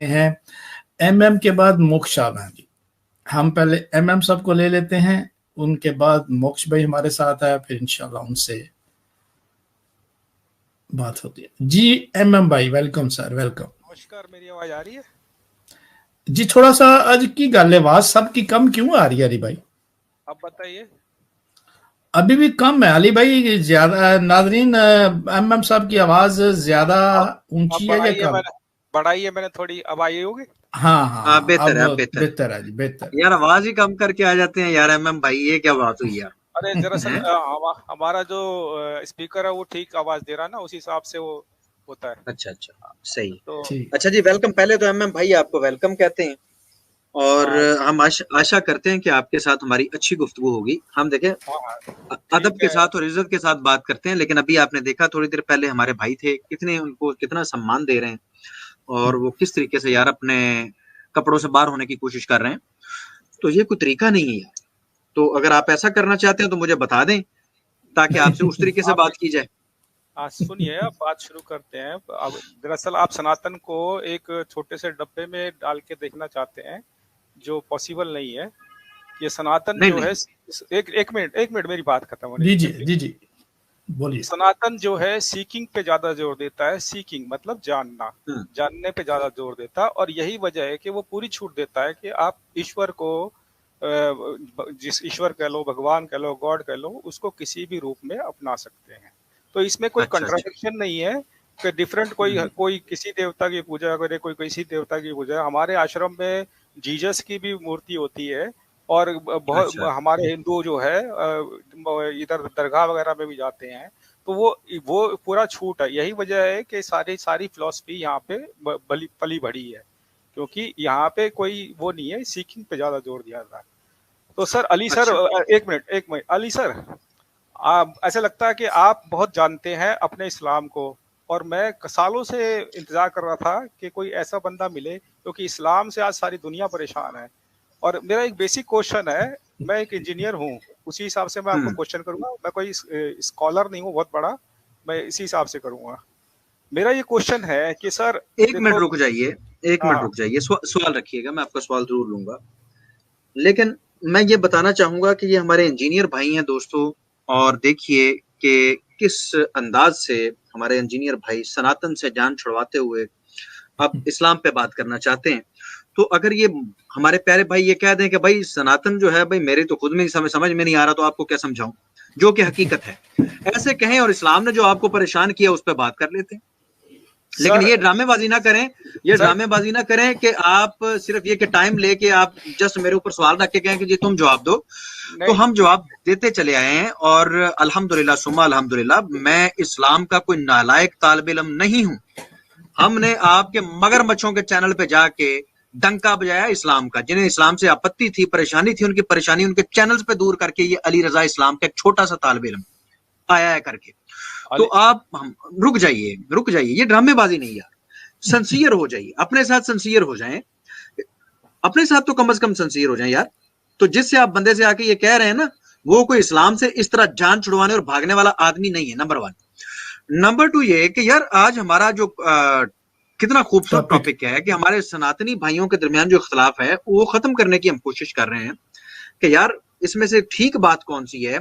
हैं। एमएम के बाद मोक्ष आना जी। हम पहले एमएम साहब को ले लेते हैं, उनके बाद मोक्ष भाई हमारे साथ है, फिर इंशाल्लाह उनसे बात होती है। जी एमएम भाई वेलकम सर, वेलकम। नमस्कार, मेरी आवाज आ रही है? जी थोड़ा सा आज की गल आवाज सबकी कम क्यों आ रही है अली भाई? अब बताइए। अभी भी कम है अली भाई, ज्यादा नाजरीन एमएम साहब की आवाज ज्यादा अब ऊंची है या बढ़ाई है कम? मैंने थोड़ी, अब आई होगी। हाँ हाँ हाँ, हाँ, बेहतर अब है, अब बेहतर बेहतर है जी, बेहतर। यार। आवाज ही कम करके आ जाते हैं यार एमएम भाई, ये क्या बात हुई यार? अरे दरअसल हैं? हमारा जो स्पीकर है वो ठीक आवाज दे रहा है ना, उसी हिसाब से वो होता है। अच्छा अच्छा, सही। तो ठीक। अच्छा जी, वेलकम। पहले तो एमएम भाई आपको वेलकम कहते हैं, और हाँ हम आशा करते हैं कि आपके साथ हमारी अच्छी गुफ्तगू होगी। हम देखें हाँ हाँ, अदब ठीक के है। साथ और इज्जत के साथ बात करते हैं, लेकिन अभी आपने देखा थोड़ी देर पहले हमारे भाई थे, कितने उनको कितना सम्मान दे रहे हैं, और वो किस तरीके से यार अपने कपड़ों से बाहर होने की कोशिश कर रहे हैं। तो ये कोई तरीका नहीं है यार। तो अगर आप ऐसा करना चाहते हैं तो मुझे बता दें, ताकि आपसे उस तरीके से आप बात की जाए। सुनिए, अब बात शुरू करते हैं। अब दरअसल आप सनातन को एक छोटे से डब्बे में डाल के देखना चाहते हैं, जो पॉसिबल नहीं है। ये सनातन नहीं जो नहीं। है, एक मिनट मेरी बात खत्म होने जी जी दीजिए। जी जी, बोलिए। सनातन जो है सीकिंग पे ज्यादा जोर देता है। सीकिंग मतलब जानना, हम्म, जानने पे ज्यादा जोर देता है। और यही वजह है कि वो पूरी छूट देता है कि आप ईश्वर को, जिस ईश्वर कह लो, भगवान कह लो, गॉड कह लो, उसको किसी भी रूप में अपना सकते हैं। तो इसमें कोई अच्छा अच्छा। कंट्राडिक्शन नहीं है कि डिफरेंट कोई हम्म, कोई किसी देवता की पूजा करे, कोई किसी देवता की पूजा। हमारे आश्रम में जीसस की भी मूर्ति होती है। और बहुत अच्छा। हमारे हिंदू जो है इधर दरगाह वगैरह में भी जाते हैं। तो वो पूरा छूट है। यही वजह है कि सारी सारी फिलॉसफी यहाँ पे बली पली बढ़ी है, क्योंकि यहाँ पे कोई वो नहीं है, सीकिंग पे ज्यादा जोर दिया जाता है। तो सर, अली सर, अच्छा। एक मिनट अली सर, आप ऐसा लगता है कि आप बहुत जानते हैं अपने इस्लाम को। और मैं सालों से इंतजार कर रहा था कि कोई ऐसा बंदा मिले, क्योंकि इस्लाम से आज सारी दुनिया परेशान है। और मेरा एक बेसिक क्वेश्चन है, मैं एक इंजीनियर हूँ, उसी हिसाब से मैं आपको हम्म, क्वेश्चन करूंगा। मैं कोई स्कॉलर नहीं हूँ बहुत बड़ा, मैं इसी हिसाब से करूंगा। मेरा ये क्वेश्चन है कि सर, एक मिनट देखो। रुक जाइए। एक हाँ मिनट हाँ, रुक जाइए, सवाल रखिएगा, मैं आपका सवाल जरूर लूंगा। लेकिन मैं ये बताना चाहूंगा कि ये हमारे इंजीनियर भाई हैं दोस्तों, और देखिए कि किस अंदाज से हमारे इंजीनियर भाई सनातन से जान छुड़वाते हुए अब इस्लाम पे बात करना चाहते हैं। तो अगर ये हमारे प्यारे भाई ये कह दें कि भाई सनातन जो है भाई मेरे तो खुद में समझ में नहीं आ रहा, तो आपको क्या समझाऊं, जो कि हकीकत है, ऐसे कहें, और इस्लाम ने जो आपको परेशान किया उस पर बात कर लेते हैं। लेकिन सर ये ड्रामेबाजी ना करें, ये सर ड्रामेबाजी ना करें कि आप सिर्फ ये कि टाइम लेके आप जस्ट मेरे ऊपर सवाल रख के कहें कि जी तुम जवाब दो। तो नहीं, हम जवाब देते चले आए हैं, और अल्हम्दुलिल्लाह सुम्मा अल्हम्दुलिल्लाह, मैं इस्लाम का कोई नालायक तालिब इल्म नहीं हूं। हमने आपके मगरमच्छों के चैनल पे जाके डंका बजाया इस्लाम का। जिन्हें इस्लाम से आपत्ति थी, परेशानी थी, उनकी परेशानी उनके चैनल्स पे दूर करके ये अली रजा इस्लाम का एक छोटा सा तालिब इल्म आया है करके। तो अली आप हम रुक जाइए, रुक जाइए, ये ड्रामेबाजी नहीं यार। सिंसियर हो जाइए, अपने साथ सिंसियर हो जाएं, अपने साथ तो कम से कम सिंसियर हो जाएं यार। तो जिससे आप बंदे से आके ये कह रहे हैं ना, वो कोई इस्लाम से इस तरह जान छुड़वाने और भागने वाला आदमी नहीं है, नंबर वन। नंबर टू ये कि यार आज हमारा जो कितना खूबसूरत टॉपिक। टॉपिक है कि हमारे सनातनी भाइयों के दरमियान जो इख्तलाफ है वो खत्म करने की हम कोशिश कर रहे हैं कि यार इसमें से ठीक बात कौन सी है।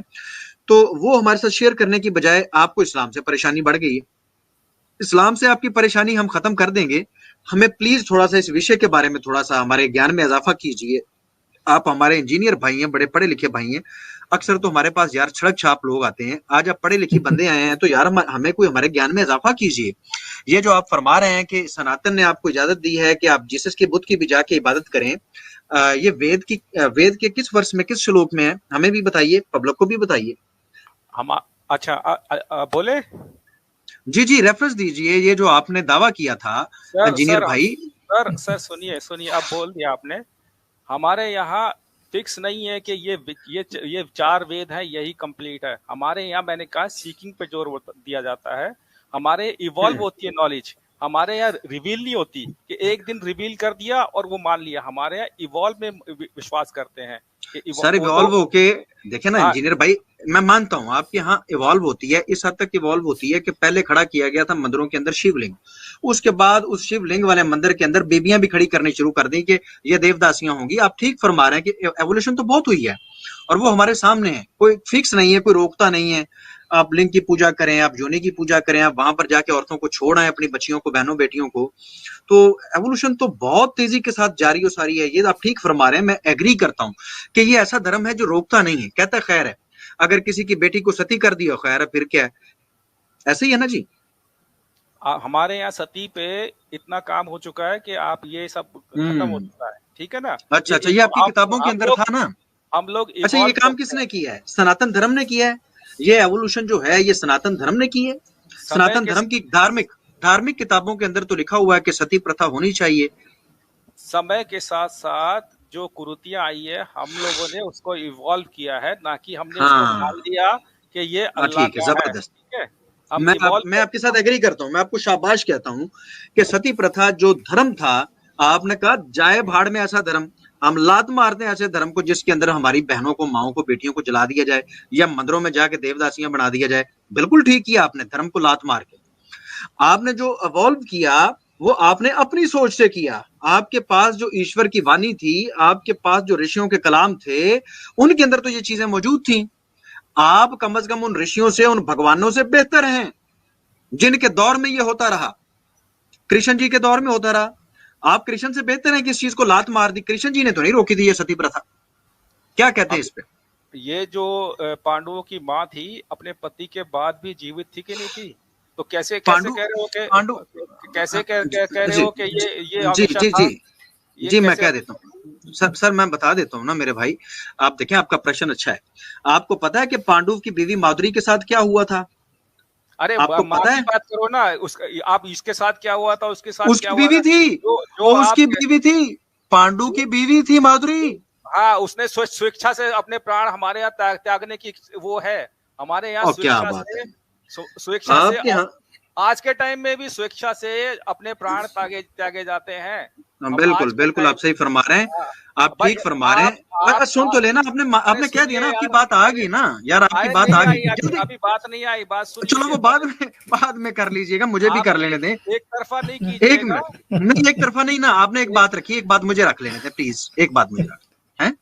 तो वो हमारे साथ शेयर करने की बजाय आपको इस्लाम से परेशानी बढ़ गई है। इस्लाम से आपकी परेशानी हम खत्म कर देंगे। हमें प्लीज थोड़ा सा इस विषय के बारे में थोड़ा सा हमारे ज्ञान में इजाफा कीजिए। आप हमारे इंजीनियर भाई हैं, बड़े पढ़े लिखे भाई हैं। अक्सर तो हमारे पास यार छड़क छाप लोग आते हैं, आज आप पढ़े लिखे बंदे आए हैं, तो यार हमें कोई हमारे ज्ञान में इजाफा कीजिए। ये जो आप फरमा रहे हैं कि सनातन ने आपको इजाजत दी है कि आप जीसस के बुत की भी जाके इबादत करें, ये वेद के किस वर्ष में, किस श्लोक में है, हमें भी बताइए, पब्लिक को भी बताइए। हम अच्छा, बोले। जी जी, रेफरेंस दीजिए, ये जो आपने दावा किया था सर इंजीनियर सर भाई। सर सुनिए सुनिए, अब बोल दिया आपने। हमारे यहाँ फिक्स नहीं है कि ये चार वेद है, यही कंप्लीट है। हमारे यहाँ, मैंने कहा, सीकिंग पे जोर दिया जाता है। हमारे इवॉल्व होती है नॉलेज। हमारे यहाँ रिवील नहीं होती कि एक दिन रिवील कर दिया और वो मान लिया। हमारे यहाँ इवॉल्व में विश्वास करते हैं सर इवॉल्व होके देखे ना इंजीनियर भाई, मैं मानता हूं आपके यहाँ इवॉल्व होती है, इस हद तक इवॉल्व होती है कि पहले खड़ा किया गया था मंदिरों के अंदर शिवलिंग, उसके बाद उस शिवलिंग वाले मंदिर के अंदर बेबियां भी खड़ी करनी शुरू कर दी कि ये देवदासियां होंगी। आप ठीक फरमा रहे हैं कि एवोल्यूशन तो बहुत हुई है और वो हमारे सामने है, कोई फिक्स नहीं है, कोई रोकता नहीं है। आप लिंग की पूजा करें, आप योनि की पूजा करें, आप वहां पर जाके औरतों को छोड़ आए, अपनी बच्चियों को, बहनों बेटियों को। तो एवोल्यूशन तो बहुत तेजी के साथ जारी और सारी है, ये आप ठीक फरमा रहे हैं, मैं एग्री करता हूं कि ये ऐसा धर्म है जो रोकता नहीं है, कहता है खैर है, अगर किसी की बेटी को सती कर दिया खैर है, फिर क्या है, ऐसे ही है ना जी। हमारे यहाँ सती पे इतना काम हो चुका है कि आप ये सब खत्म हो चुका है, ठीक है ना। अच्छा अच्छा, ये आपकी किताबों के अंदर था ना। हम लोग अच्छा, ये काम किसने किया है? सनातन धर्म ने किया है। ये एवोल्यूशन जो है ये सनातन धर्म ने की है। सनातन धर्म की धार्मिक किताबों के अंदर तो लिखा हुआ है कि सती प्रथा होनी चाहिए। समय के साथ साथ जो कुरीतियां आई है हम लोगों ने उसको इवॉल्व किया है, ना कि हमने उसको मान लिया कि ये अल्लाह ठीक है, जबरदस्त। ठीक है, मैं आपके साथ एग्री करता हूँ, मैं आपको शाबाश कहता हूँ कि सती प्रथा जो धर्म था, आपने कहा जाए भाड़ में ऐसा धर्म, हम लात मारते हैं ऐसे धर्म को जिसके अंदर हमारी बहनों को, माओ को, बेटियों को जला दिया जाए या मंदिरों में जाके देवदासियां बना दिया जाए। बिल्कुल ठीक किया आपने, धर्म को लात मार के। आपने जो इवॉल्व किया वो आपने अपनी सोच से किया। आपके पास जो ईश्वर की वाणी थी, आपके पास जो ऋषियों के कलाम थे, उनके अंदर तो ये चीजें मौजूद थी। आप कम से कम उन ऋषियों से, उन भगवानों से बेहतर हैं जिनके दौर में ये होता रहा। कृष्ण जी के दौर में होता रहा, आप कृष्ण से बेहतर हैं कि इस चीज को लात मार दी। कृष्ण जी ने तो नहीं रोकी थी ये सती प्रथा। क्या कहते हैं इस पे? ये जो पांडवों की माँ थी अपने पति के बाद भी जीवित थी कि नहीं थी? तो कैसे कह रहे हो कि कैसे कह रहे हो कि ये हमेशा था? जी मैं कह देता हूँ सर, मैं बता देता हूँ ना मेरे भाई। आप देखें, आपका प्रश्न अच्छा है। आपको पता है कि पांडु की बीवी माधुरी के साथ क्या हुआ था? अरे आपको पता है? बात करो ना, आप इसके साथ क्या हुआ था, उसके साथ उसकी बीवी थी, उसकी बीवी थी, पांडु की बीवी थी माधुरी। हाँ, उसने स्वेच्छा से अपने प्राण हमारे यहाँ त्यागने की वो है। हमारे यहाँ स्वेच्छा से आज के टाइम में भी स्वेच्छा से अपने प्राण त्यागे जाते हैं। बिल्कुल बिल्कुल, आप सही फरमा रहे हैं, आप ठीक फरमा रहे हैं। सुन तो लेना, आपने कह दिया ना, आपकी बात आ गई ना यार, आपकी बात आ गई। अभी बात नहीं आई, बात सुन, चलो वो बाद में कर लीजिएगा, मुझे भी कर लेने दें। एक तरफा नहीं कीजिएगा। एक मिनट, नहीं एक तरफा नहीं ना, आपने एक बात रखी, एक बात मुझे रख लेने दें प्लीज, एक बात मुझे रख हैं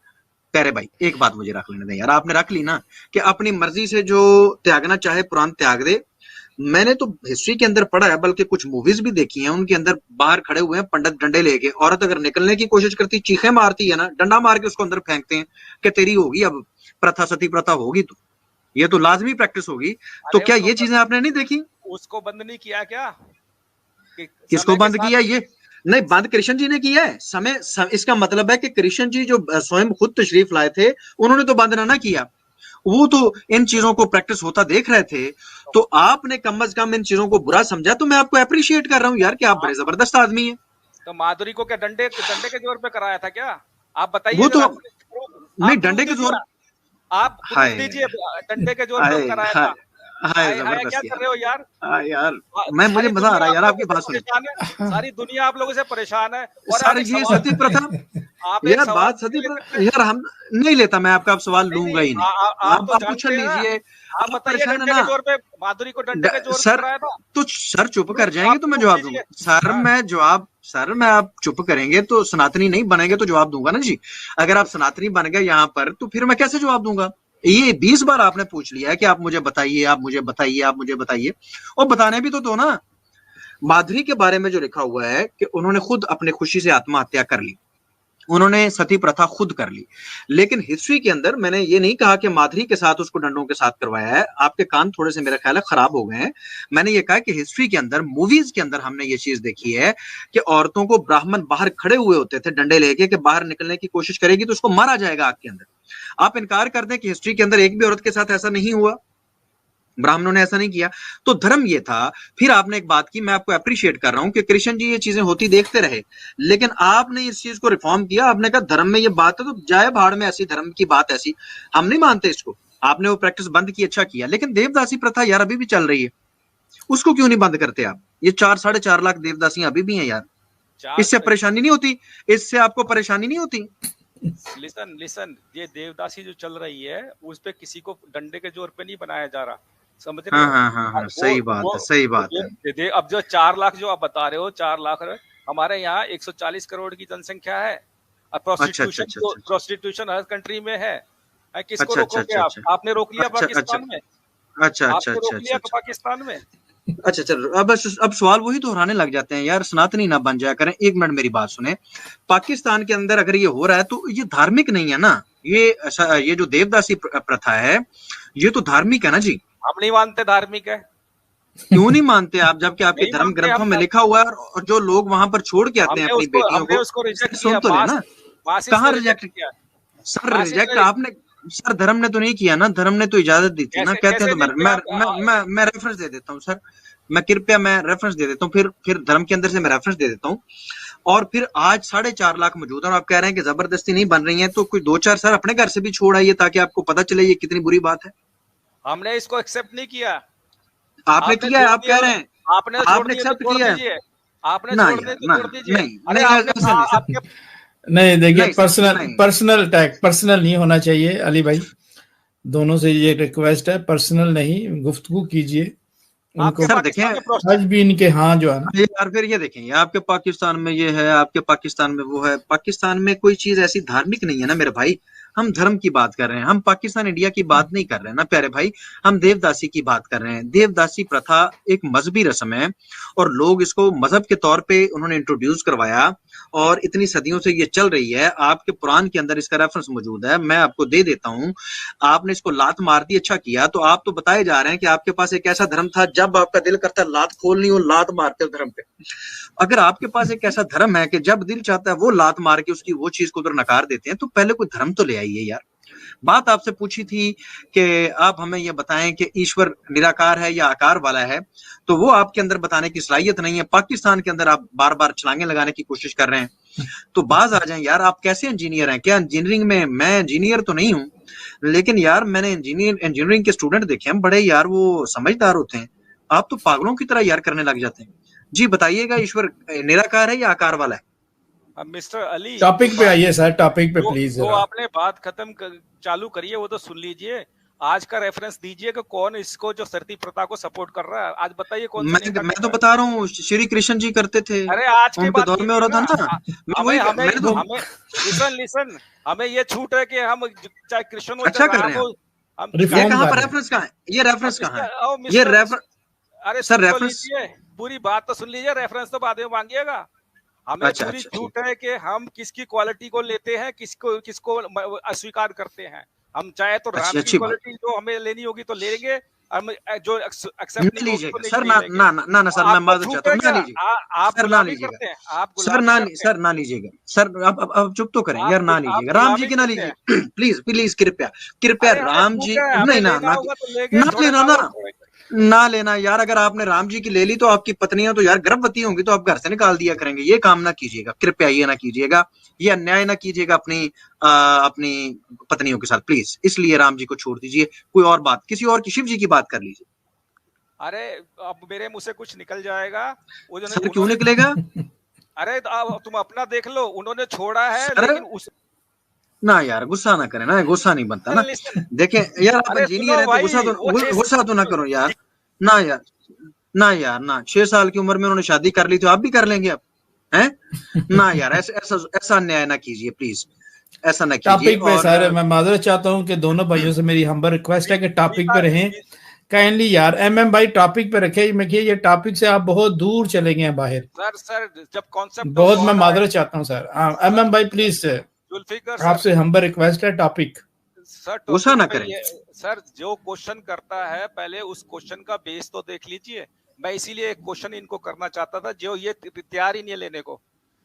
प्यारे भाई, एक बात मुझे रख लेने दें यार। आपने रख ली ना कि अपनी मर्जी से जो त्यागना चाहे पुराण त्याग दे। मैंने तो हिस्ट्री के अंदर पढ़ा है, बल्कि कुछ मूवीज भी देखी हैं, उनके अंदर बाहर खड़े हुए हैं पंडित डंडे लेके, औरत अगर निकलने की कोशिश करती, चीखें मारती है ना, डंडा मार के उसको अंदर फेंकते हैं कि तेरी होगी अब प्रथा, सती प्रथा होगी, तो ये तो लाजमी प्रैक्टिस होगी। तो क्या ये चीजें आपने नहीं देखी? उसको बंद नहीं किया क्या? किसको बंद किया? ये नहीं, बंद कृष्ण जी ने किया है। समय इसका मतलब है कि कृष्ण जी जो स्वयं खुद तशरीफ लाए थे, उन्होंने तो बंद ना किया, वो तो इन चीजों को प्रैक्टिस होता देख रहे थे। तो आपने कम से कम इन चीजों को बुरा समझा, तो मैं आपको अप्रिशिएट कर रहा हूं यार कि आप बड़े जबरदस्त आदमी हैं। तो माधुरी को क्या डंडे के जोर पे कराया था क्या? आप बताइए। वो तो नहीं, डंडे के जोर, आप दीजिए, डंडे के जोर पे कराया था। क्या कर रहे हो यार? यार मुझे मजा आ रहा है यार आपकी बात सुन। सारी दुनिया आप लोगों से परेशान है। और ये सती प्रथा यार, बात सती प्रथा यार, हम नहीं लेता, मैं आपका सवाल लूंगा ही नहीं। आप पूछ लीजिए, आप बताइए डंडे के जोर पे माधुरी को डंडे के जोर पे कराया था। तो सर चुप कर जाएंगे तो मैं जवाब दूंगा। सर मैं आप चुप करेंगे तो सनातनी नहीं बनेंगे तो जवाब दूंगा ना जी। अगर आप सनातनी बन गए यहाँ पर तो फिर मैं कैसे जवाब दूंगा? ये 20 बार आपने पूछ लिया है कि आप मुझे बताइए, आप मुझे बताइए, आप मुझे बताइए, और बताने भी तो दो ना। माधुरी के बारे में जो लिखा हुआ है कि उन्होंने खुद अपने खुशी से आत्महत्या कर ली, उन्होंने सती प्रथा खुद कर ली। लेकिन हिस्ट्री के अंदर मैंने ये नहीं कहा कि माधुरी के साथ उसको डंडों के साथ करवाया है। आपके कान थोड़े से मेरा ख्याल है खराब हो गए हैं। मैंने ये कहा कि हिस्ट्री के अंदर, मूवीज के अंदर हमने ये चीज देखी है कि औरतों को ब्राह्मण बाहर खड़े हुए होते थे डंडे लेके कि बाहर निकलने की कोशिश करेगी तो उसको मारा जाएगा आग के अंदर। आप इनकार कर दें कि हिस्ट्री के अंदर एक भी औरत के साथ ऐसा नहीं हुआ, ब्राह्मणों ने ऐसा नहीं किया। तो धर्म ये था। फिर आपने एक बात की, मैं आपको अप्रिशिएट कर रहा हूं कि कृष्ण जी ये चीजें होती देखते रहे, लेकिन आपने इस चीज को रिफॉर्म किया। आपने कहा धर्म में ये बात है तो जाए भाड़ में, ऐसी धर्म की बात ऐसी, हम नहीं मानते इसको। आपने वो प्रैक्टिस बंद की, अच्छा किया। लेकिन देवदासी प्रथा यार अभी भी चल रही है, उसको क्यों नहीं बंद करते आप? ये 4-4.5 लाख देवदासियां अभी भी हैं यार। इससे परेशानी नहीं होती? इससे आपको परेशानी नहीं होती? लिसन लिसन, ये देवदासी जो चल रही है उस पे किसी को डंडे के जोर पे नहीं बनाया जा रहा, समझ रहे हाँ हो? हाँ हाँ हाँ, सही बात है, सही बात है। अब जो 4 लाख जो आप बता रहे हो, 4 लाख, हमारे यहाँ 140 करोड़ की जनसंख्या है। अब अच्छा अच्छा अच्छा अच्छा प्रोस्टिट्यूशन हर कंट्री में है। किसको अच्छा अच्छा रोकोगे अच्छा आप? अच्छा आपने रोक लिया अच्छा अच्छा पाकिस्तान में, अच्छा अच्छा आपने अच्छा रोक अच्छा लिया अच्छा पाकिस्तान में। अच्छा चलो, अब सवाल वही दोहराने लग जाते हैं यार, सनातनी ना बन जाया करें। एक मिनट मेरी बात सुने, पाकिस्तान के अंदर अगर ये हो रहा है तो ये धार्मिक नहीं है ना, ये जो देवदासी प्रथा है ये तो धार्मिक है ना जी। हम नहीं मानते धार्मिक है। क्यों नहीं मानते आप, जबकि आपके नहीं धर्म मानते ग्रंथों हम में लिखा हुआ है, और जो लोग वहां पर छोड़ के आते हैं अपनी बेटियों हमने को। उसको रिजेक्ट सुन किया, तो लेना, मासिस कहाँ ने रिजेक्ट रिजेक्ट? किया। सर मासिस रिजेक्ट ने आपने, सर धर्म ने तो नहीं किया ना, धर्म ने तो इजाजत दी थी ना। कैसे कहते हैं कैसे तो नहीं किया आप? मैं रेफरेंस दे देता हूँ सर, मैं रेफरेंस दे देता हूँ, फिर धर्म के अंदर से मैं रेफरेंस दे देता हूँ। और फिर आज 4.5 लाख मौजूद है और आप कह रहे हैं कि जबरदस्ती नहीं बन रही है, तो कोई 2-4 सर अपने घर से भी छोड़ आइए ताकि आपको पता चले ये कितनी बुरी बात है। हमने इसको एक्सेप्ट नहीं किया। आपने आपने किया है, छोड़ आप दिया कह तो रहे हैं, आपने छोड़ आपने दिए तो एक्सेप्ट छोड़ किया है। दीजिए, आपने ना छोड़ दिए यार, तो ना छोड़ दीजिए। नहीं अरे नहीं, आपने ऐसा नहीं सर, आपके नहीं देखिए, नहीं सर पर्सनल नहीं। पर्सनल अटैक पर्सनल नहीं होना चाहिए अली भाई, दोनों से ये रिक्वेस्ट है, पर्सनल नहीं, गुफ्तगू कीजिए। आपके उनको सर पाकिस्तान में देखें, आज भी इनके हाँ जो है ना, ये यार फिर ये देखें, ये आपके पाकिस्तान में ये है, आपके पाकिस्तान में वो है। पाकिस्तान में कोई चीज ऐसी धार्मिक नहीं है ना मेरे भाई। हम धर्म की बात कर रहे हैं, हम पाकिस्तान इंडिया की बात नहीं कर रहे हैं ना प्यारे भाई। हम देवदासी की बात कर रहे हैं। देवदासी प्रथा एक मजहबी रस्म है और लोग इसको मजहब के तौर पे उन्होंने इंट्रोड्यूस करवाया और इतनी सदियों से ये चल रही है। आपके कुरान के अंदर इसका रेफरेंस मौजूद है, मैं आपको दे देता हूँ। आपने इसको लात मार दी, अच्छा किया। तो आप तो बताए जा रहे हैं कि आपके पास एक ऐसा धर्म था, जब आपका दिल करता है लात खोलनी हो, लात मारते हो धर्म पे। अगर आपके पास एक ऐसा धर्म है कि जब दिल चाहता है वो लात मार के उसकी वो चीज को उधर नकार देते हैं, तो पहले कोई धर्म तो ले आइए यार। बात आपसे पूछी थी कि आप हमें ये बताएं कि ईश्वर निराकार है या आकार वाला है, तो वो आपके अंदर बताने की सलाहियत नहीं है। पाकिस्तान के अंदर आप बार बार छलांगे लगाने की कोशिश कर रहे हैं। तो बाज आ जाएं यार, आप कैसे इंजीनियर हैं? क्या इंजीनियरिंग में, मैं इंजीनियर तो नहीं हूँ, लेकिन यार मैंने इंजीनियरिंग के स्टूडेंट देखे हैं, बड़े यार वो समझदार होते हैं। आप तो पागलों की तरह यार करने लग जाते हैं। जी बताइएगा, ईश्वर निराकार है या आकार वाला है? अब मिस्टर अली, टॉपिक पे आइए सर, टॉपिक पे प्लीज जो जरा। आपने बात चालू करी है वो तो सुन लीजिए। आज का रेफरेंस दीजिए कि कौन इसको, जो सती प्रथा को सपोर्ट कर रहा है, आज बताइए कौन सा नेता मैं कर तो रहा है? बता रहा हूँ, श्री कृष्ण जी करते थे, अरे आज की उनके बात दौर में हो कीजिए रहा था ना। ना। मैं हमें वही हमें मैंने तो हमें लिसन लिसन, हमें ये छूट है कि हम चाहे कृष्ण हो अच्छा चाहे कर राम रहे हैं हो, आप। हम ये रिफॉर्म कहाँ कर पर रहे हैं। रेफरेंस कहाँ है? ये रेफरेंस कहाँ है? ये मिस्टर, रेफर अरे सर सुन तो रेफरेंस। लीजिए, पूरी बात तो सुन लीजिए, रेफरेंस तो बाद में मांगिएगा। हमें अच्छा पूरी अच्छा ठीक। छूट है कि हम किसकी क्वालिटी को लेते हैं, किसको किसको अस्वीकार करते हैं। हम चाहे तो राम अच्छी की अच्छी बात। क्वालिटी जो हमें लेनी होगी तो लेंगे, हम जो एक्सेप्ट ना नहीं होगी तो लीजिएगा सर, नहीं ना लेंगे। ना ना ना, ना सर, मैं आपको माजूर छूट चाहता है हूँ, ना क्या? लीजिएगा आप सर, ना गुलामी लीजिएगा करते हैं, आप गुलामी करते हैं, सर, ना लीजिएगा सर। अब चुप तो करें यार, ना आप लीजिएगा राम जी गुलामी की, ना करते हैं। लीजिए प्लीज प्लीज, कृपया कृपया अरे हमें राम छूट जी, है, हमें नहीं ना लेना ना, होगा तो लेंगे, ना लेना छोड़ना ना, होगा तो छोड़ेंगे। ना लेना यार। अगर आपने राम जी की ले ली तो आपकी पत्नियां तो यार गर्भवती होंगी, तो आप घर से निकाल दिया करेंगे। ये काम ना कीजिएगा, कृपया ये ना कीजिएगा, ये अन्याय ना कीजिएगा अपनी पत्नियों के साथ प्लीज। इसलिए राम जी को छोड़ दीजिए, कोई और बात, किसी और की, शिव जी की बात कर लीजिए। अरे अब मेरे मुंह से कुछ निकल जाएगा। सर क्यों उन्होंने, निकलेगा? अरे तो अब तुम अपना देख लो, उन्होंने छोड़ा है सर लेकिन उस, ना यार, गुस्सा ना करें ना, गुस्सा नहीं बनता ना। लिसन, देखें यार, आप अरे इंजीनियर सुनो हैं तो भाई, वो गुस्सा तो ना करो यार। ना यार, ना यार, ना 6 साल की उम्र में उन्होंने शादी कर ली, तो आप भी कर लेंगे अब, हैं? ना यार, ऐसा अन्याय ना कीजिए प्लीज, ऐसा ना कीजिए। टॉपिक पे और सर, मैं माजरत चाहता हूँ कि दोनों भाइयों से मेरी हम्बल रिक्वेस्ट है कि टॉपिक पे रहें काइंडली यार। एमएम भाई टॉपिक पे रखे, मैं ये टॉपिक से आप बहुत दूर चले गए हैं बाहर। सर जब कॉन्सेप्ट ऑफ बहुत मैं गॉड आए, माजरत चाहता हूँ सर। एमएम भाई प्लीज जुल्फिकर सर, आपसे हम्बल रिक्वेस्ट है, टॉपिक। सर गुस्सा टॉपिक ना पे करें। ये, सर जो क्वेश्चन करता है पहले उस क्वेश्चन का बेस तो देख लीजिए। मैं इसीलिए एक क्वेश्चन इनको करना चाहता था जो ये तैयार ही नहीं है लेने को।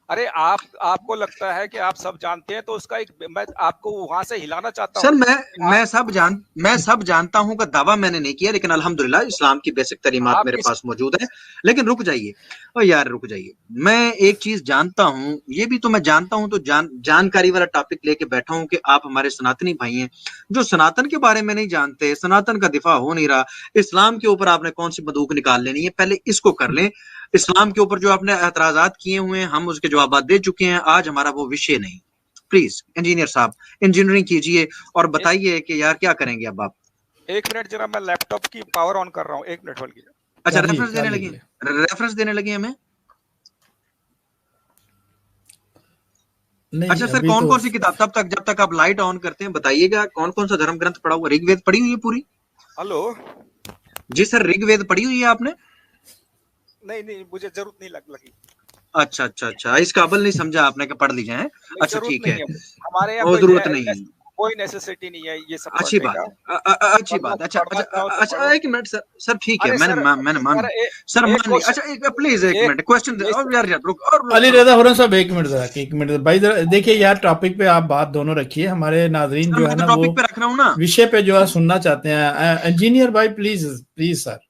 अरे आपको लगता है कि आप सब जानते हैं, तो उसका एक, मैं आपको वहां से हिलाना चाहता सर हूँ। मैं सब जानता हूं का दावा मैंने नहीं किया, लेकिन अल्हम्दुलिल्लाह इस्लाम की बेसिक तालीमात आप मेरे किस, पास मौजूद है। लेकिन रुक जाइए, ओ यार रुक जाइए, मैं एक चीज जानता हूं, ये भी तो मैं जानता हूं, तो जानकारी वाला टॉपिक लेके बैठा हूं कि आप हमारे सनातनी भाई हैं जो सनातन के बारे में नहीं जानते, सनातन का दिफा हो नहीं रहा। इस्लाम के ऊपर आपने कौन सी बंदूक निकाल लेनी है, पहले इसको कर लें। इस्लाम के ऊपर जो आपने एतराजात किए हुए हैं, हम उसके जवाब दे चुके हैं, आज हमारा वो विषय नहीं। प्लीज इंजीनियर साहब, इंजीनियरिंग कीजिए और बताइए कि यार क्या करेंगे अब आप। 1 मिनट जरा, मैं लैपटॉप की पावर ऑन कर रहा हूँ, 1 मिनट होल्ड कीजिए। अच्छा, रेफरेंस देने लगे हमें। नहीं अच्छा सर, अभी कौन तो कौन सी किताब, तब तक जब तक आप लाइट ऑन करते हैं बताइएगा कौन कौन सा धर्म ग्रंथ पढ़ा हुआ? ऋग्वेद पढ़ी हुई है पूरी? हेलो। जी सर, ऋग्वेद पढ़ी हुई है आपने? नहीं नहीं, मुझे जरूरत नहीं लगी। अच्छा अच्छा अच्छा, इस काबिल नहीं समझा आपने कि पढ़ लीजिए हैं। अच्छा जरूरत ठीक नहीं है, है हमारे यहाँ, वो जरूरत नहीं है। कोई नेसेसिटी नहीं है ये सब अच्छी पढ़ने बात का। है, अच्छी बात। अच्छा पढ़ना अच्छा चाहो तो अच्छा, पढ़ो। एक मिनट सर, सर ठीक है, अरे मैंने सर, मैंने मान सर सर एक मान लिया। क्वेश्चन, अच्छा एक प्लीज, एक एक मिनट क्वेश्चन और यार रुक और अली रजा हुरन साहब, 1 मिनट जरा, 1 मिनट भाई जरा देखिए यार, टॉपिक पे आप बात दोनों रखिए, हमारे नाजरीन सर, जो है मैं तो ना वो टॉपिक पे रख रहा हूँ ना। विषय पे जो है सुनना चाहते हैं। इंजीनियर भाई प्लीज प्लीज सर,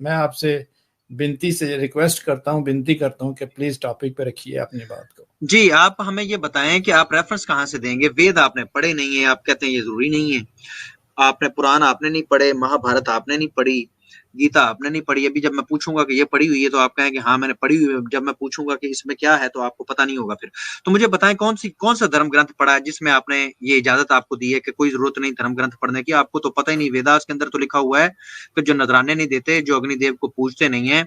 मैं आपसे विनती से रिक्वेस्ट करता हूँ, विनती करता हूँ कि प्लीज टॉपिक पे रखिए अपनी बात को। जी, आप हमें ये बताएं कि आप रेफरेंस कहाँ से देंगे? वेद आपने पढ़े नहीं है, आप कहते हैं ये जरूरी नहीं है। आपने पुराण आपने नहीं पढ़े, महाभारत आपने नहीं पढ़ी, गीता आपने नहीं पढ़ी। अभी जब मैं पूछूंगा कि ये पढ़ी हुई है तो आप कहेंगे हाँ मैंने पढ़ी हुई है। जब मैं पूछूंगा कि इसमें क्या है तो आपको पता नहीं होगा फिर। तो मुझे बताएं कौन सा धर्म ग्रंथ पढ़ा है जिसमें आपने ये इजाजत आपको दी है कि कोई जरूरत नहीं धर्म ग्रंथ पढ़ने की? आपको तो पता ही नहीं। वेदास के अंदर तो लिखा हुआ है कि जो नजराने नहीं देते, जो अग्निदेव को पूजते नहीं है,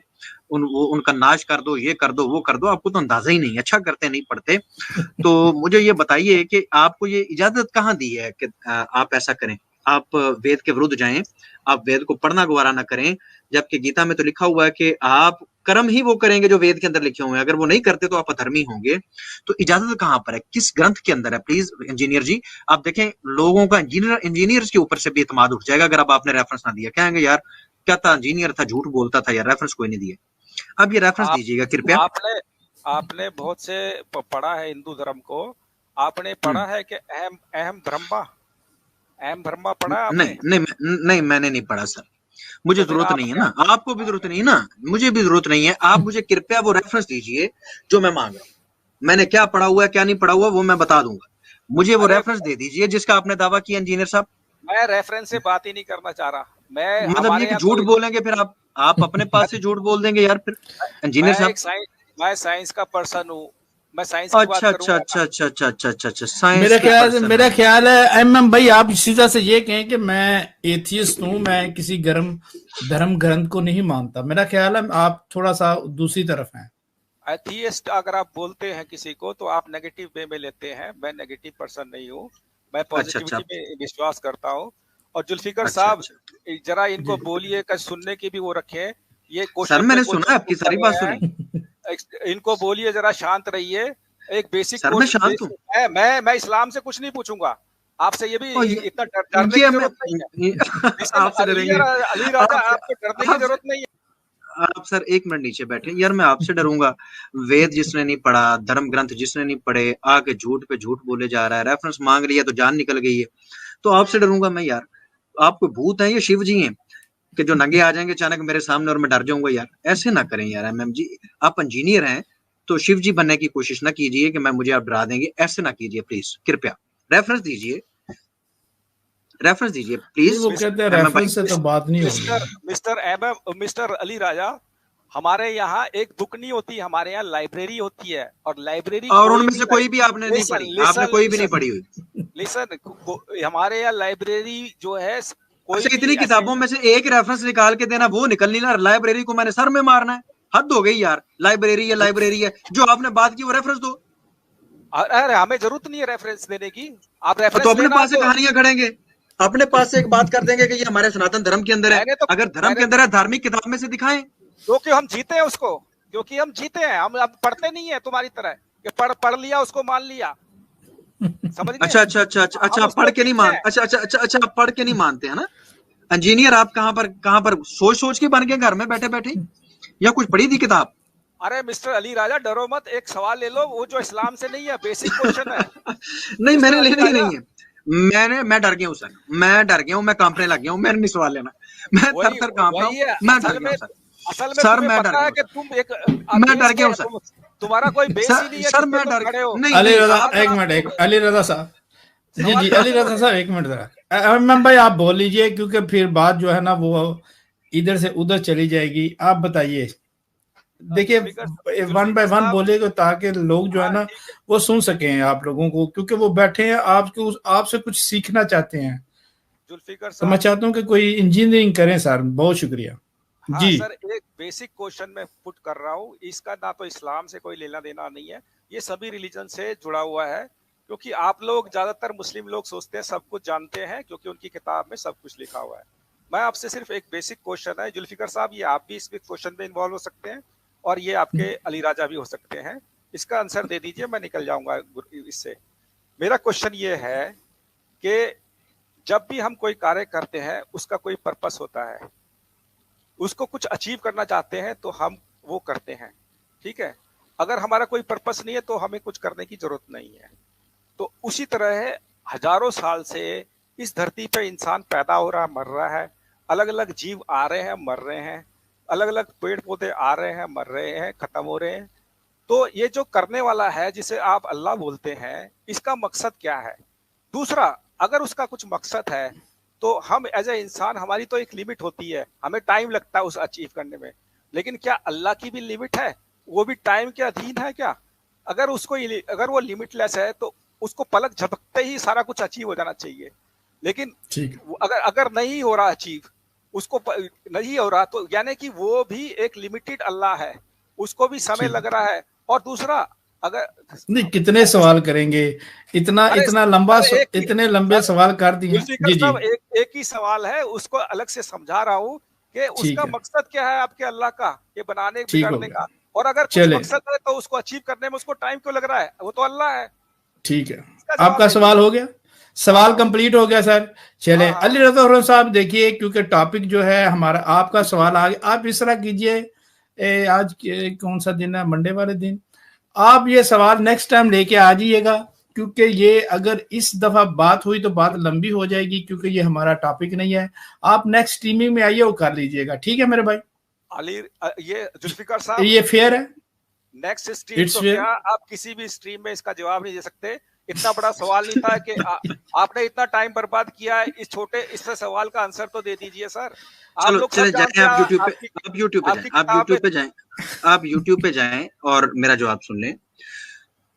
उनका नाश कर दो, ये कर दो, वो कर दो। आपको तो अंदाजा ही नहीं, अच्छा करते नहीं पढ़ते। तो मुझे ये बताइए कि आपको ये इजाजत कहाँ दी है कि आप ऐसा करें, आप वेद के विरुद्ध जाएं, आप वेद को पढ़ना गवारा ना करें, जबकि गीता में तो लिखा हुआ है कि आप कर्म ही वो करेंगे जो वेद के अंदर लिखे हुए हैं। अगर वो नहीं करते तो आप अधर्मी होंगे। तो इजाजत कहाँ पर है, किस ग्रंथ के अंदर है? प्लीज इंजीनियर जी, आप देखें लोगों का इंजीनियर्स के ऊपर से भी इत्मीनान उठ जाएगा अगर अब आपने रेफरेंस ना दिया। कहेंगे यार क्या था, इंजीनियर था, झूठ बोलता था यार, रेफरेंस कोई नहीं दिया। अब ये रेफरेंस दीजिएगा कृपया। आपने बहुत से पढ़ा है हिंदू धर्म को, आपने पढ़ा है कि अहम अहम ब्रह्मा पढ़ा है आपने? नहीं मैंने नहीं पढ़ा सर, मुझे जरूरत नहीं है ना, आपको भी जरूरत नहीं है ना, मुझे भी जरूरत नहीं है। आप मुझे कृपया वो रेफरेंस दीजिए जो मैं मांग रहा हूँ। मैंने क्या पढ़ा हुआ है क्या नहीं पढ़ा हुआ वो मैं बता दूंगा, मुझे वो रेफरेंस दे दीजिए जिसका आपने दावा किया इंजीनियर साहब। मैं रेफरेंस से बात ही नहीं करना चाह रहा। मैं मतलब ये कि झूठ बोलेंगे फिर आप अपने पास से झूठ बोल देंगे यार फिर इंजीनियर साहब। मैं साइंस का पर्सन हूँ, मैं साइंस की बात करूंगा। अच्छा साइंस। मेरा ख्याल है एमएम भाई आप सीधा से ये कहें कि मैं एथियस्ट हूँ, मैं किसी धर्म ग्रंथ को नहीं मानता। मेरा ख्याल है आप थोड़ा सा दूसरी तरफ हैं। एथियस्ट अगर आप बोलते हैं किसी को तो आप नेगेटिव वे में लेते हैं। मैं नेगेटिव पर्सन नहीं हूँ, मैं पॉजिटिविटी में विश्वास करता हूँ। और जुल्फिकर साहब जरा इनको बोलिए कि सुनने की भी वो रखें। ये सर मैंने सुना आपकी सारी बात सुनी, इनको बोलिए जरा शांत रहिए। एक बेसिक सर मैं शांत हूँ, मैं इस्लाम से कुछ नहीं पूछूंगा आपसे। ये भी इतना डरने की जरूरत नहीं है। आपसे डरेंगे अली राजा, आपको डरने की जरूरत नहीं है। आप सर 1 मिनट नीचे बैठे यार, मैं आपसे डरूंगा? वेद जिसने नहीं पढ़ा, धर्म ग्रंथ जिसने नहीं पढ़े, आके झूठ पे झूठ बोले जा रहा है, रेफरेंस मांग लिया तो जान निकल गई है, तो आपसे डरूंगा मैं यार? आप कोई भूत है या शिव जी हैं कि जो नंगे आ जाएंगे अचानक मेरे सामने और मैं डर जाऊंगा? यार ऐसे ना करें यार एमएम जी, आप इंजीनियर हैं तो शिव जी बनने की कोशिश ना कीजिए कि मैं मुझे आप डरा देंगे, ऐसे ना कीजिए प्लीज, कृपया रेफरेंस दीजिए, रेफरेंस दीजिए प्लीज। वो कहते हैं रेफरेंस से तो बात नहीं होगी। मिस्टर अली राजा, हमारे यहाँ एक बुक नहीं होती, हमारे यहाँ लाइब्रेरी होती है। और लाइब्रेरी और उनमें से कोई भी आपने नहीं पढ़ी, आपने कोई भी नहीं पढ़ी हुई। लिसन, हमारे यहाँ लाइब्रेरी जो है अच्छा, इतनी किताबों में से एक रेफरेंस निकाल के देना, वो निकल नहीं रहा। लाइब्रेरी को मैंने सर में मारना है, हद हो गई यार। लाइब्रेरी है, जो आपने बात की वो रेफरेंस दो। अरे हमें जरूरत नहीं है रेफरेंस देने की, आप रेफरेंस तो अपने पास से कहानियां खड़ेंगे, अपने पास से एक बात कर देंगे कि ये हमारे सनातन धर्म के अंदर है। अगर धर्म के अंदर है, धार्मिक किताब में से दिखाएं। क्योंकि हम जीते हैं उसको, क्योंकि हम जीते हैं। हम अब पढ़ते नहीं है तुम्हारी तरह कि पढ़ लिया उसको मान लिया, समझ गए? अच्छा पढ़ के नहीं मान, अच्छा पढ़ के नहीं मानते है ना इंजीनियर? आप कहां पर सोच के बन गए घर में बैठे बैठे, या कुछ पढ़ी थी किताब? अरे मिस्टर अली राजा डरो मत, एक सवाल ले लो, वो जो इस्लाम से नहीं है, बेसिक क्वेश्चन है। नहीं मैंने लेना ही नहीं है, मैं डर गया हूँ सर, मैं डर गया हूँ, मैं कांपने लग गया हूँ, मैंने नहीं सवाल लेना, मैं थर कांप रहा हूँ, मैं डर गया सर। सर मैं डर गया कि तुम एक मैं डर गया हूँ सर, तुम्हारा कोई बेस ही नहीं है सर मैं डर गया हूँ। अली रजा एक मिनट, अली रजा साहब जी अली रजा साहब 1 मिनट जरा। मैम भाई आप बोल लीजिए, क्योंकि फिर बात जो है ना वो इधर से उधर चली जाएगी। आप बताइए देखिए वन बाय वन बोलेगा ताकि लोग जो है ना वो सुन सकें आप लोगों को, क्योंकि वो बैठे हैं आपको, आपसे कुछ सीखना चाहते हैं। जुल्फिकर तो मैं साहब, चाहता हूं कि कोई इंजीनियरिंग करें सर। बहुत शुक्रिया। हाँ जी सर, एक बेसिक क्वेश्चन मैं पुट कर रहा हूँ, इसका ना तो इस्लाम से कोई लेना देना नहीं है, ये सभी रिलीजन से जुड़ा हुआ है, क्योंकि आप लोग ज्यादातर मुस्लिम लोग सोचते हैं सब कुछ जानते हैं क्योंकि उनकी किताब में सब कुछ लिखा हुआ है। मैं आपसे सिर्फ एक बेसिक क्वेश्चन है जुल्फिकर साहब, ये आप भी इस क्वेश्चन में इन्वॉल्व हो सकते हैं और ये आपके अली राजा भी हो सकते हैं, इसका आंसर दे दीजिए, मैं निकल जाऊंगा इससे। मेरा क्वेश्चन ये है कि जब भी हम कोई कार्य करते हैं उसका कोई पर्पस होता है, उसको कुछ अचीव करना चाहते हैं तो हम वो करते हैं, ठीक है। अगर हमारा कोई पर्पस नहीं है तो हमें कुछ करने की जरूरत नहीं है। तो उसी तरह है, हजारों साल से इस धरती पे इंसान पैदा हो रहा है, मर रहा है, अलग अलग जीव आ रहे हैं, मर रहे हैं, अलग अलग पेड़ पौधे आ रहे हैं, मर रहे हैं, खत्म हो रहे हैं। तो ये जो करने वाला है जिसे आप अल्लाह बोलते हैं, इसका मकसद क्या है? दूसरा, अगर उसका कुछ मकसद है तो हम एज ए इंसान, हमारी तो एक लिमिट होती है, हमें टाइम लगता है उस अचीव करने में, लेकिन क्या अल्लाह की भी लिमिट है? वो भी टाइम के अधीन है क्या? अगर अगर वो लिमिटलेस है तो उसको पलक झपकते ही सारा कुछ अचीव हो जाना चाहिए, लेकिन अगर अगर नहीं हो रहा अचीव, उसको नहीं हो रहा, तो यानी कि वो भी एक लिमिटेड अल्लाह है, उसको भी समय लग रहा है। और दूसरा, अगर नहीं, कितने सवाल करेंगे, इतना लंबा, इतने लंबे सवाल कर दिए। जी जी, एक ही सवाल है, उसको अलग से समझा रहा हूँ कि उसका मकसद क्या है आपके अल्लाह का, ये बनाने बिगाड़ने का, और अगर कुछ मकसद है तो उसको अचीव करने में उसको टाइम क्यों लग रहा है? वो तो अल्लाह है। ठीक है, आपका सवाल हो गया, सवाल कंप्लीट हो गया सर। चले अली रज़ा साहब, देखिए क्योंकि टॉपिक जो है हमारा, आपका सवाल आ गया, आप इस तरह कीजिए, आज कौन सा दिन है, मंडे वाले दिन, आप ये सवाल नेक्स्ट टाइम लेके आ जाइएगा, क्योंकि ये अगर इस दफा बात हुई तो बात लंबी हो जाएगी, क्योंकि ये हमारा टॉपिक नहीं है। आप नेक्स्ट स्ट्रीमिंग में आइए और कर लीजिएगा, ठीक है मेरे भाई? अली, ये जुल्फिकर साहब, ये फेयर है? नेक्स्ट स्ट्रीम तो क्या, आप किसी भी स्ट्रीम में इसका जवाब नहीं दे सकते, इतना बड़ा सवाल नहीं था कि आपने इतना टाइम बर्बाद किया है, इस छोटे इससे सवाल का आंसर तो दे दीजिए सर। आप लोग चले जाएं, आप यूट्यूब पे जाएं और मेरा जवाब सुन लें।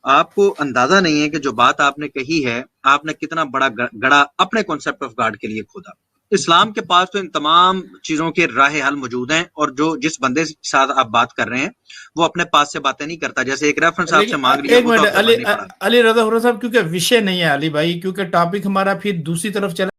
आपको अंदाजा नहीं है कि जो बात आपने कही है, आपने कितना बड़ा गड़ा अपने कॉन्सेप्ट ऑफ गॉड के लिए खोदा। इस्लाम के पास तो इन तमाम चीजों के राह हल मौजूद हैं, और जो जिस बंदे के साथ आप बात कर रहे हैं वो अपने पास से बातें नहीं करता, जैसे एक रेफरेंस आपसे मांग लिया। एक मिनट, अली रज़ा साहब, क्योंकि विषय नहीं है अली भाई, क्योंकि टॉपिक हमारा फिर दूसरी तरफ चला।